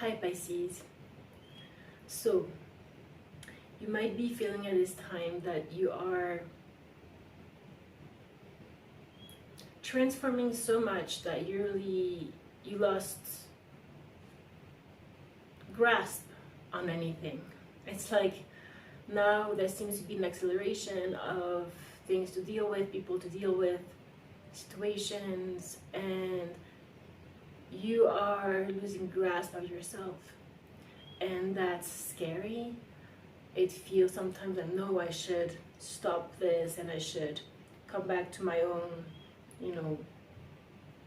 Hi Pisces. So you might be feeling at this time that you are transforming so much that you lost grasp on anything. It's like now there seems to be an acceleration of things to deal with, people to deal with, situations, and you are losing grasp of yourself. And that's scary. It feels sometimes that no, I should stop this and I should come back to my own,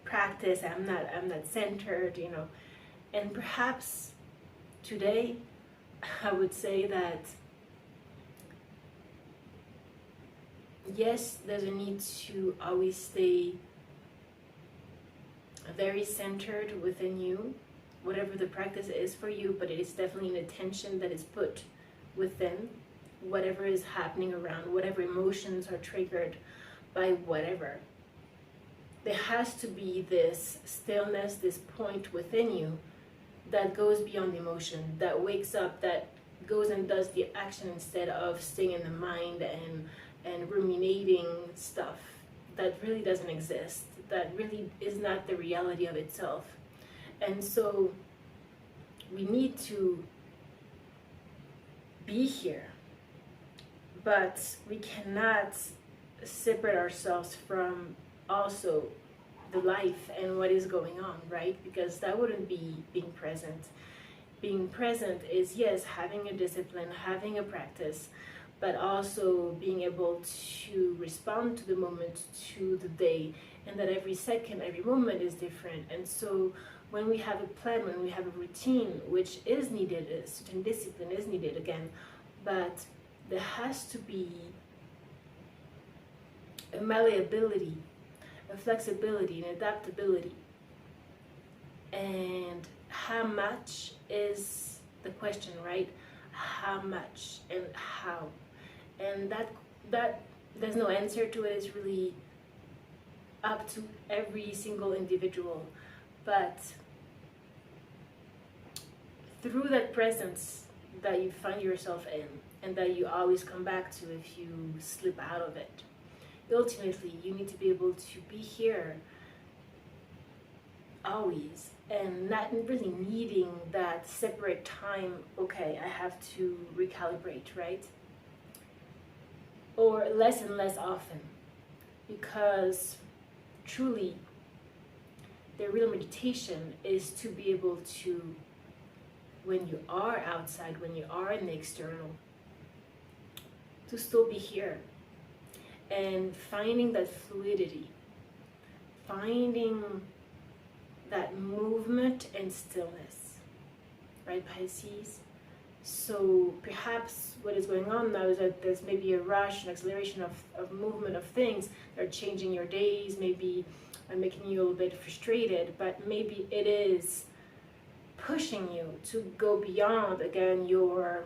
practice. I'm not centered, And perhaps today I would say that yes, there's a need to always stay very centered within you, whatever the practice is for you, but it is definitely an attention that is put within whatever is happening around, whatever emotions are triggered by whatever. There has to be this stillness, this point within you that goes beyond emotion, that wakes up, that goes and does the action instead of staying in the mind and ruminating stuff that really doesn't exist, that really is not the reality of itself. And so we need to be here, but we cannot separate ourselves from also the life and what is going on, right? Because that wouldn't be being present. Being present is, yes, having a discipline, having a practice, but also being able to respond to the moment, to the day, and that every second, every moment is different. And so when we have a plan, when we have a routine, which is needed, a certain discipline is needed again, but there has to be a malleability, a flexibility, an adaptability. And how much is the question, right? How much and how? And that there's no answer to it. It's really up to every single individual. But through that presence that you find yourself in and that you always come back to if you slip out of it, ultimately you need to be able to be here always and not really needing that separate time. Okay, I have to recalibrate, right? Or less and less often, because truly the real meditation is to be able to, when you are outside, when you are in the external, to still be here and finding that fluidity, finding that movement and stillness, right, Pisces? So perhaps what is going on now is that there's maybe a rush, an acceleration of movement of things that are changing your days, maybe making you a little bit frustrated, but maybe it is pushing you to go beyond, again, your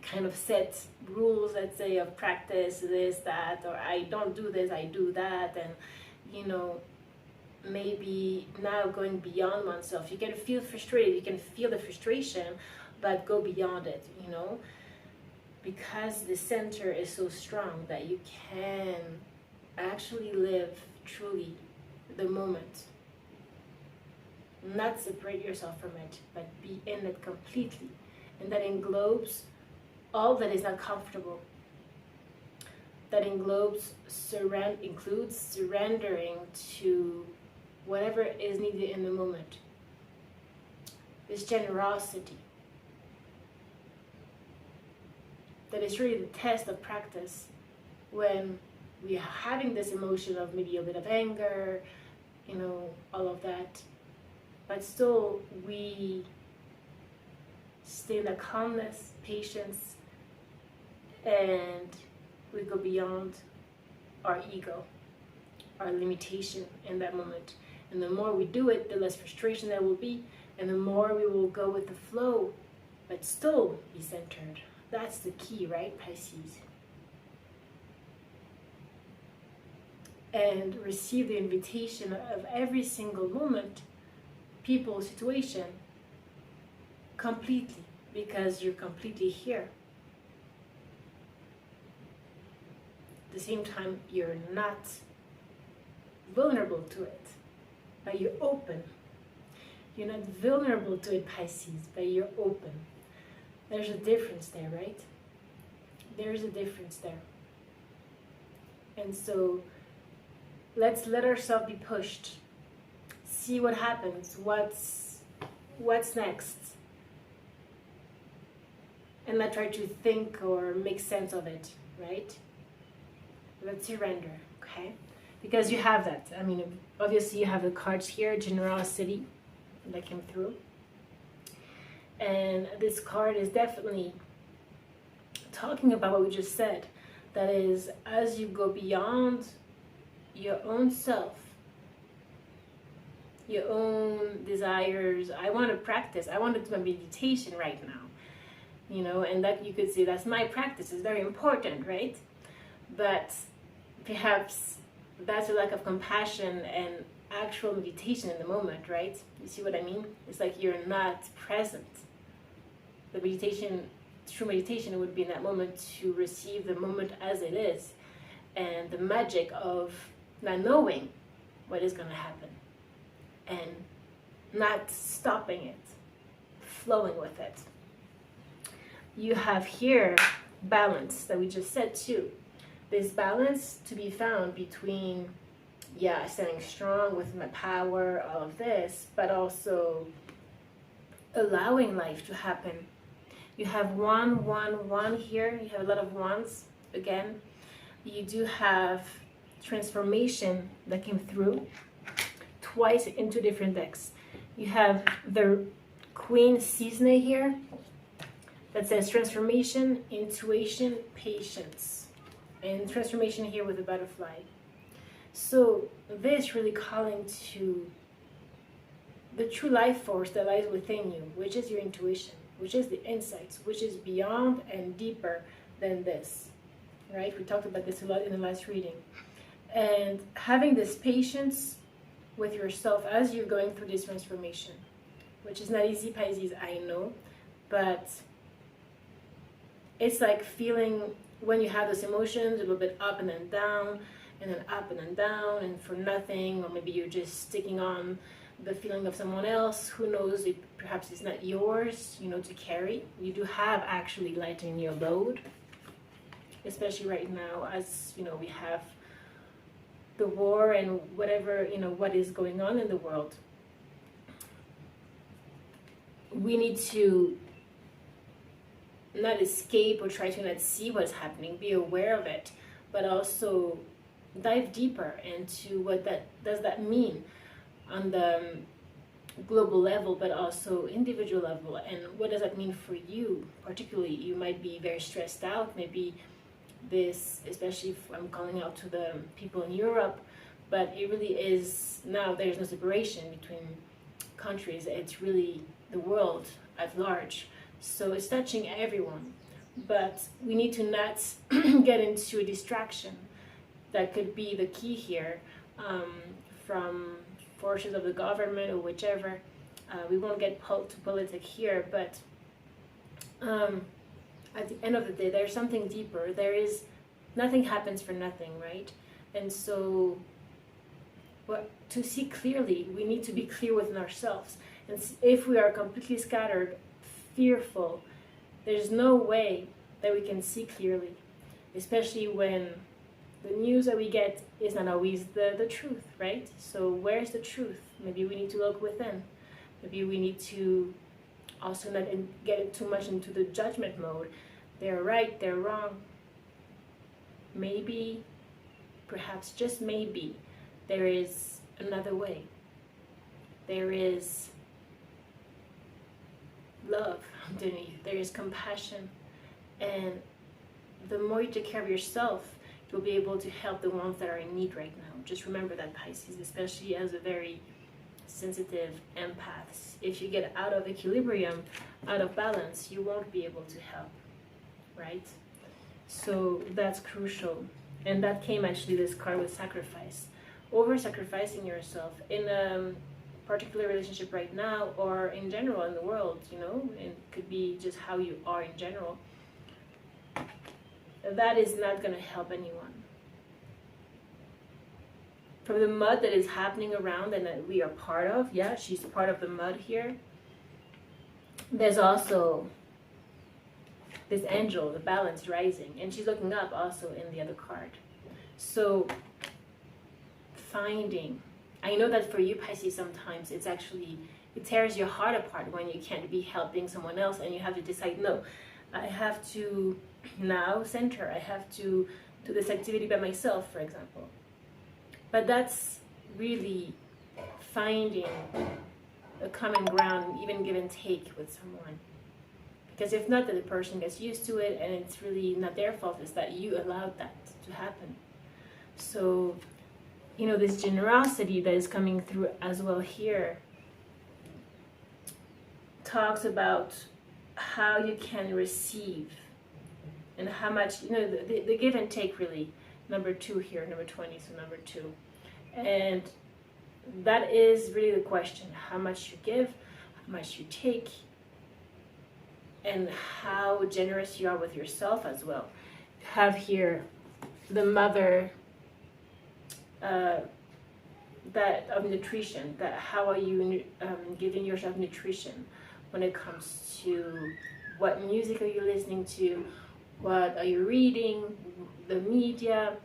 kind of set rules, let's say, of practice, this, that, or I don't do this, I do that, and maybe now going beyond oneself. You can feel frustrated, you can feel the frustration, but go beyond it, because the center is so strong that you can actually live truly the moment. Not separate yourself from it, but be in it completely. And that englobes all that is not comfortable. That includes surrendering to whatever is needed in the moment. This generosity. That is really the test of practice when we are having this emotion of maybe a bit of anger, all of that. But still we stay in that calmness, patience, and we go beyond our ego, our limitation in that moment. And the more we do it, the less frustration there will be, and the more we will go with the flow, but still be centered. That's the key, right, Pisces? And receive the invitation of every single moment, people, situation, completely, because you're completely here. At the same time, you're not vulnerable to it, but you're open. You're not vulnerable to it, Pisces, but you're open. There's a difference there, right? There's a difference there. And so let's let ourselves be pushed. See what happens. What's next? And not try to think or make sense of it, right? Let's surrender, okay? Because you have that. I mean, obviously you have the cards here, generosity, that came through. And this card is definitely talking about what we just said. That is, as you go beyond your own self, your own desires. I want to practice. I want to do my meditation right now. You know, and that you could say that's my practice. It's very important, right? But perhaps that's a lack of compassion and actual meditation in the moment, right? You see what I mean? It's like you're not present. The meditation, true meditation, would be in that moment to receive the moment as it is, and the magic of not knowing what is going to happen and not stopping it, flowing with it. You have here balance that we just said too. This balance to be found between, yeah, standing strong with my power, all of this, but also allowing life to happen. You have one here. You have a lot of wands again. You do have transformation that came through twice in two different decks. You have the Queen Cisne here that says transformation, intuition, patience, and transformation here with a butterfly. So this really calling to the true life force that lies within you, which is your intuition, which is the insights, which is beyond and deeper than this, right? We talked about this a lot in the last reading. And having this patience with yourself as you're going through this transformation, which is not easy, Pisces, I know, but it's like feeling when you have those emotions a little bit up and then down, and then up and then down, and for nothing, or maybe you're just sticking on the feeling of someone else. Who knows, it perhaps it's not yours, you know, to carry. You do have actually lightening your load, especially right now, as you know, we have the war and whatever, you know, what is going on in the world. We need to not escape or try to not see what's happening, be aware of it, but also dive deeper into what that does that mean on the global level, but also individual level, and what does that mean for you particularly. You might be very stressed out, maybe this, especially if I'm calling out to the people in Europe, but it really is, now there's no separation between countries, it's really the world at large, so it's touching everyone. But we need to not get into a distraction. That could be the key here, from forces of the government or whichever. We won't get to politics here, but at the end of the day, there's something deeper. There is, nothing happens for nothing, right? And so, to see clearly, we need to be clear within ourselves. And if we are completely scattered, fearful, there's no way that we can see clearly, especially when the news that we get is not always the truth, right? So where's the truth? Maybe we need to look within. Maybe we need to also not get too much into the judgment mode. They're right, they're wrong. Maybe, perhaps just maybe, there is another way. There is love underneath. There is compassion. And the more you take care of yourself, you'll be able to help the ones that are in need right now. Just remember that, Pisces, especially as a very sensitive empath. If you get out of equilibrium, out of balance, you won't be able to help, right? So that's crucial. And that came actually, this card with sacrifice. Over-sacrificing yourself in particular relationship right now, or in general in the world, you know, it could be just how you are in general. That is not going to help anyone. From the mud that is happening around and that we are part of, yeah, she's part of the mud here. There's also this angel, the balance rising, and she's looking up also in the other card. So finding, I know that for you Pisces, sometimes it's actually, it tears your heart apart when you can't be helping someone else and you have to decide, no, I have to now center, I have to do this activity by myself, for example. But that's really finding a common ground, even give and take with someone. Because if not, that the person gets used to it and it's really not their fault, it's that you allowed that to happen. So, you know, this generosity that is coming through as well here talks about how you can receive and how much, you know, the give and take really. Number 2 here, number 20, so number 2. And that is really the question, how much you give, how much you take, and how generous you are with yourself as well. You have here the mother that of nutrition, that how are you giving yourself nutrition when it comes to what music are you listening to, what are you reading, the media,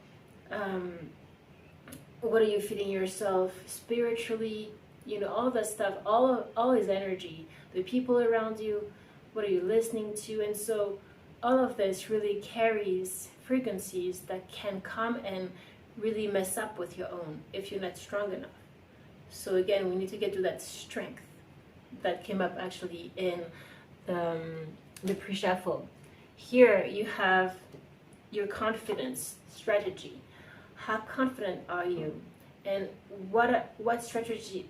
what are you feeding yourself spiritually, you know, all that stuff, all is energy, the people around you, what are you listening to. And so all of this really carries frequencies that can come and really mess up with your own if you're not strong enough. So again, we need to get to that strength that came up actually in the pre-shuffle. Here you have your confidence strategy. How confident are you, and what strategy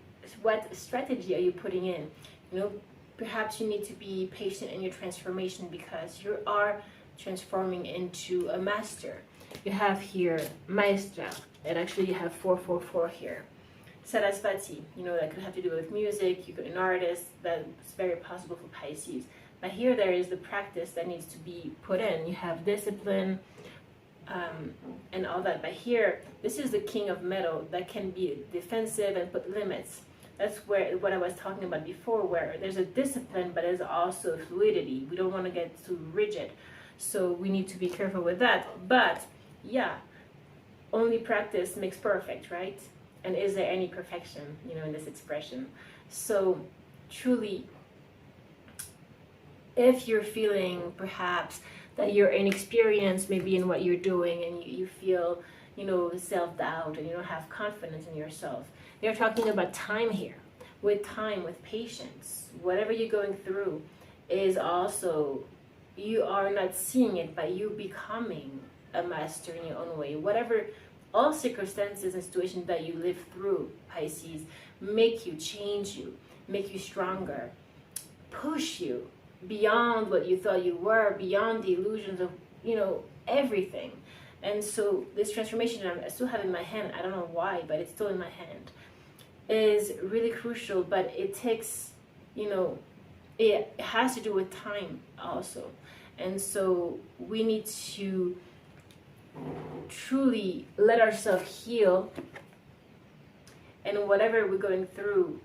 are you putting in? You know, perhaps you need to be patient in your transformation because you are transforming into a master. You have here Maestra, and actually you have 444 here. Sarasvati, you know, that could have to do with music. You could an artist, that's very possible for Pisces. But here there is the practice that needs to be put in. You have discipline and all that. But here, this is the king of metal that can be defensive and put limits. That's where what I was talking about before, where there's a discipline, but there's also fluidity. We don't want to get too rigid. So we need to be careful with that. But yeah, only practice makes perfect, right? And is there any perfection, you know, in this expression? So truly, if you're feeling perhaps that you're inexperienced maybe in what you're doing and you feel, you know, self-doubt and you don't have confidence in yourself, they're talking about time here. With time, with patience, whatever you're going through is also, you are not seeing it, but you becoming a master in your own way. Whatever, all circumstances and situations that you live through, Pisces, make you, change you, make you stronger, push you beyond what you thought you were, beyond the illusions of, you know, everything. And so this transformation, I still have in my hand, I don't know why, but it's still in my hand, is really crucial. But it takes, you know, it has to do with time also. And so we need to truly let ourselves heal, and whatever we're going through,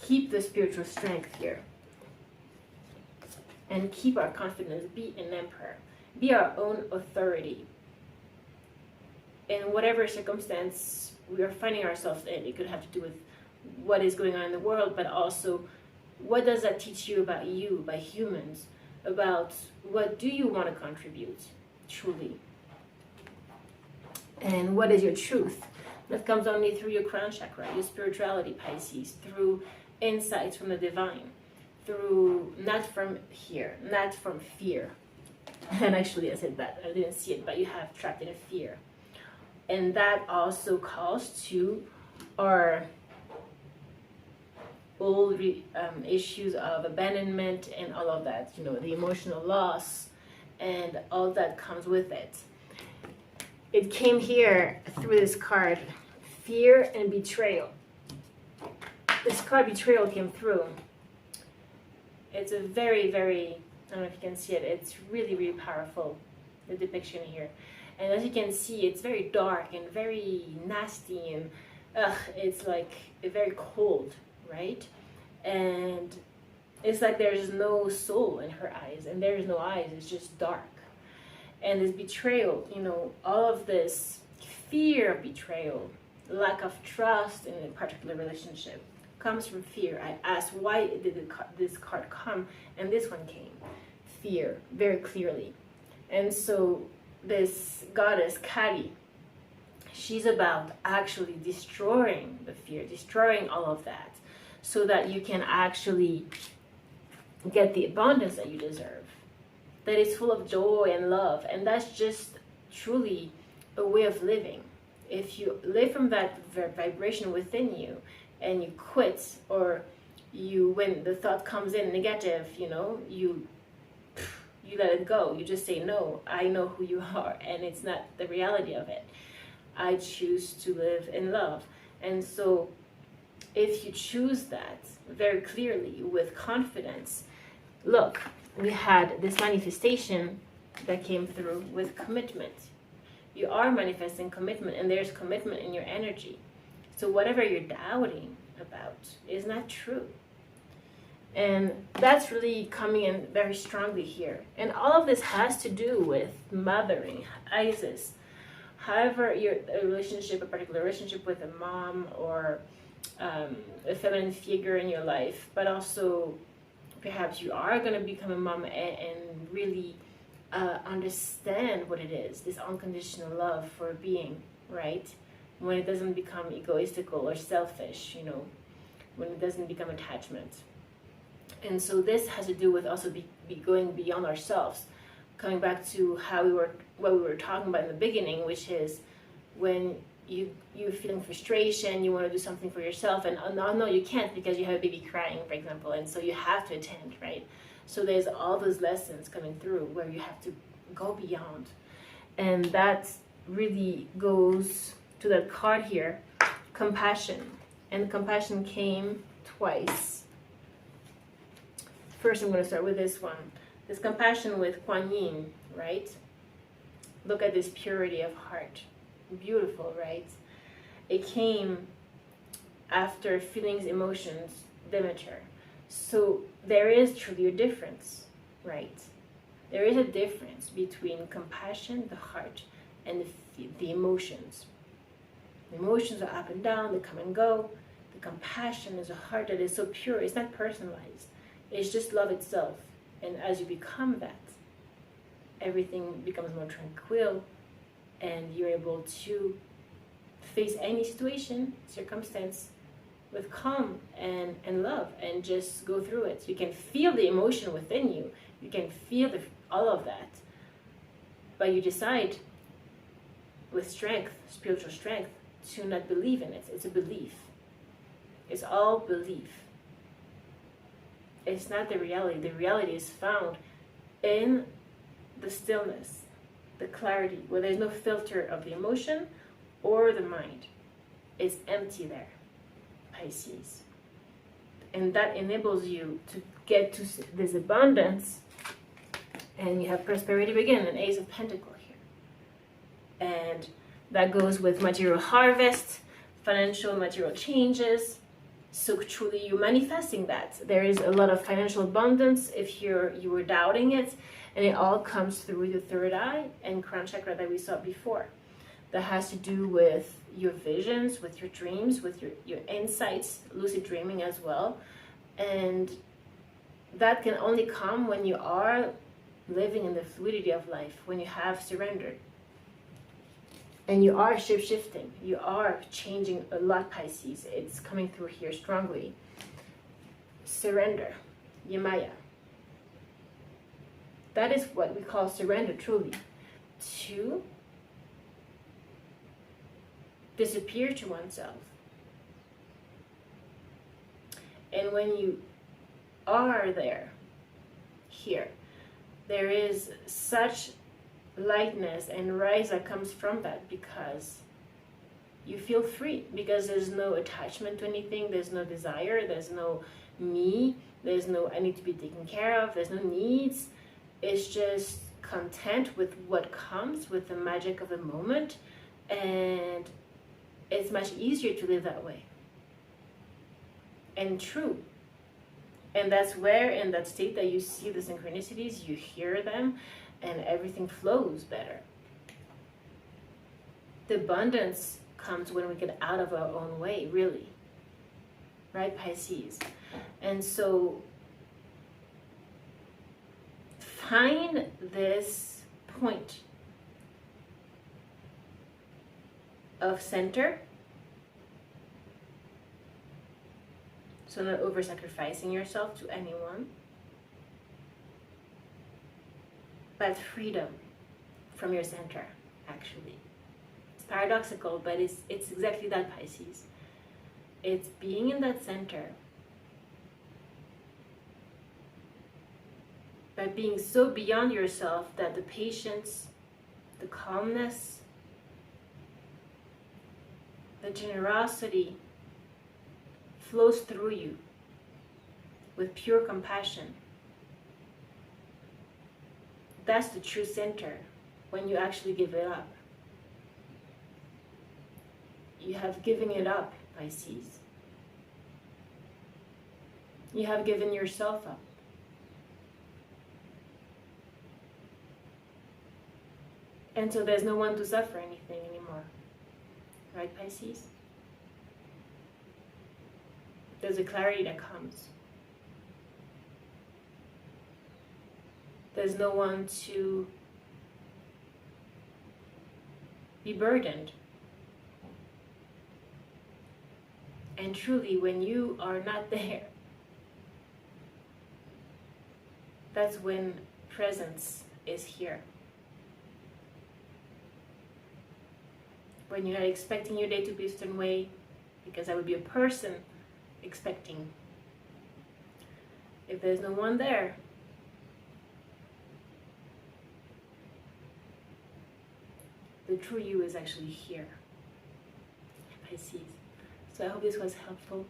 keep the spiritual strength here and keep our confidence. Be an emperor, be our own authority in whatever circumstance we are finding ourselves in. It could have to do with what is going on in the world, but also what does that teach you about you, by humans, about what do you want to contribute truly, and what is your truth. That comes only through your crown chakra, your spirituality, Pisces, through insights from the divine, through, not from here, not from fear. And actually I said that, I didn't see it, but you have trapped in a fear. And that also calls to our old issues of abandonment and all of that, you know, the emotional loss and all that comes with it. It came here through this card, fear and betrayal. this card betrayal came through. It's a very, very, I don't know if you can see it, it's really, really powerful, the depiction here. And as you can see, it's very dark and very nasty, and it's like very cold, right? And it's like there's no soul in her eyes, and there's no eyes, it's just dark. And this betrayal, you know, all of this fear of betrayal, lack of trust in a particular relationship comes from fear. I asked, why did this card come? And this one came. Fear, very clearly. And so this goddess, Kali, she's about actually destroying the fear, destroying all of that, so that you can actually get the abundance that you deserve, that is full of joy and love. And that's just truly a way of living. If you live from that vibration within you, and you quit, or you, when the thought comes in negative, you know, you let it go. You just say, no, I know who you are, and it's not the reality of it. I choose to live in love. And so if you choose that very clearly with confidence, look, we had this manifestation that came through with commitment. You are manifesting commitment, and there's commitment in your energy. So whatever you're doubting about is not true. And that's really coming in very strongly here. And all of this has to do with mothering, Isis. However, a relationship, a particular relationship with a mom or a feminine figure in your life, but also perhaps you are going to become a mom and really understand what it is, this unconditional love for a being, right? When it doesn't become egoistical or selfish, you know, when it doesn't become attachment. And so this has to do with also be going beyond ourselves, coming back to what we were talking about in the beginning, which is when you're feeling frustration, you want to do something for yourself, and no, you can't because you have a baby crying, for example, and so you have to attend, right? So there's all those lessons coming through where you have to go beyond. And that really goes to that card here, compassion. And compassion came twice. First, I'm going to start with this one. This compassion with Kuan Yin, right? Look at this purity of heart. Beautiful, right? It came after feelings, emotions, Demeter. So there is truly a difference, right? There is a difference between compassion, the heart, and the emotions. The emotions are up and down, they come and go. The compassion is a heart that is so pure, it's not personalized. It's just love itself. And as you become that, everything becomes more tranquil, and you're able to face any situation, circumstance, with calm and love, and just go through it. You can feel the emotion within you. You can feel all of that. But you decide with strength, spiritual strength, to not believe in it. It's a belief. It's all belief. It's not the reality. The reality is found in the stillness, the clarity, where there's no filter of the emotion or the mind. It's empty there, Pisces. And that enables you to get to this abundance, and you have prosperity begin, an Ace of Pentacles here. And that goes with material harvest, financial material changes. So truly you're manifesting that. There is a lot of financial abundance if you were doubting it, and it all comes through the third eye and crown chakra that we saw before. That has to do with your visions, with your dreams, with your insights, lucid dreaming as well. And that can only come when you are living in the fluidity of life, when you have surrendered. And you are shape-shifting. You are changing a lot, Pisces. It's coming through here strongly. Surrender. Yamaya. That is what we call surrender, truly. To disappear to oneself. And when you are there, here, there is such lightness and rise that comes from that, because you feel free because there's no attachment to anything, there's no desire, there's no me, there's no I need to be taken care of, there's no needs. It's just content with what comes, with the magic of the moment, and it's much easier to live that way. And true. And that's where, in that state, that you see the synchronicities, you hear them, and everything flows better. The abundance comes when we get out of our own way, really. Right, Pisces? And so find this point of center. So not over-sacrificing yourself to anyone, but freedom from your center, actually. It's paradoxical, but it's exactly that, Pisces. It's being in that center, but being so beyond yourself that the patience, the calmness, the generosity flows through you with pure compassion. That's the true center, when you actually give it up. You have given it up, Pisces. You have given yourself up. And so there's no one to suffer anything anymore. Right, Pisces? There's a clarity that comes. There's no one to be burdened. And truly, when you are not there, that's when presence is here. When you're not expecting your day to be a certain way, because that would be a person expecting. If there's no one there, the true you is actually here. Pisces. So I hope this was helpful.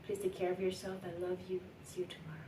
Please take care of yourself. I love you. See you tomorrow.